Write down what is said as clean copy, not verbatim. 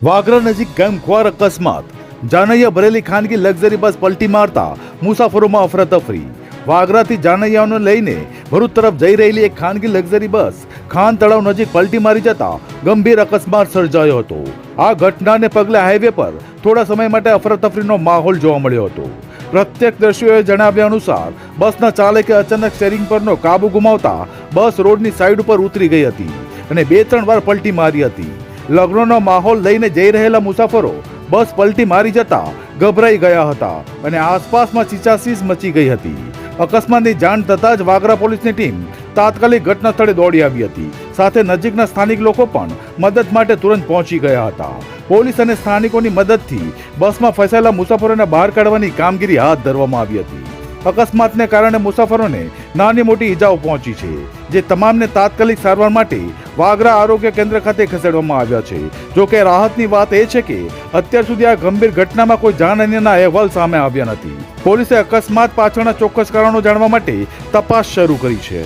વાગરા નજીક ગમખ્વાર અકસ્માત, જાનૈયા ભરેલી ખાનગી લક્ઝરી બસ પલટી મારતા મુસાફરોમાં અફરાતફરી। વાગરાથી જાનૈયાઓને લઈને ભરૂચ તરફ જઈ રહેલી એક ખાનગી લક્ઝરી બસ ખાન તળાવ નજીક પલટી મારી જતા ગંભીર અકસ્માત સર્જાયો હતો। આ ઘટનાને પગલે હાઈવે પર થોડા સમય માટે અફરાતફરીનો માહોલ જોવા મળ્યો હતો। પ્રત્યક્ષદર્શીઓએ જણાવ્યા અનુસાર બસના ચાલકે અચાનક સ્ટીયરિંગ પરનો કાબુ ગુમાવતા બસ રોડની સાઈડ ઉપર ઉતરી ગઈ હતી અને 2-3 વાર પલટી મારી હતી। લગ્નનો માહોલ લઈને જઈ રહેલા મુસાફરો બસ પલટી મારી જતા ગભરાઈ ગયા હતા અને આસપાસમાં ચીચાચીચ મચી ગઈ હતી। અકસ્માતની જાણ થતાં જ વાગરા પોલીસની ટીમ તાત્કાલિક ઘટના સ્થળે દોડી આવી હતી, સાથે નજીકના સ્થાનિક લોકો પણ મદદ માટે તુરંત પહોંચી ગયા હતા। પોલીસ અને સ્થાનિકોની મદદથી બસમાં ફસાયેલા મુસાફરોને બહાર કાઢવાની કામગીરી હાથ ધરવામાં આવી હતી। અકસ્માતને કારણે મુસાફરોને નાની મોટી ઈજાઓ પહોંચી છે, જે તમામને તાત્કાલિક સારવાર માટે વાગરા આરોગ્ય કેન્દ્ર ખાતે ખસેડવામાં આવ્યા છે। જો કે રાહતની વાત એ છે કે અત્યાર સુધી આ ગંભીર ઘટનામાં કોઈ જાનહાનિના અહેવાલ સામે આવ્યા નથી। પોલીસે અકસ્માત પાછળના ચોક્કસ કારણો જાણવા માટે તપાસ શરૂ કરી છે।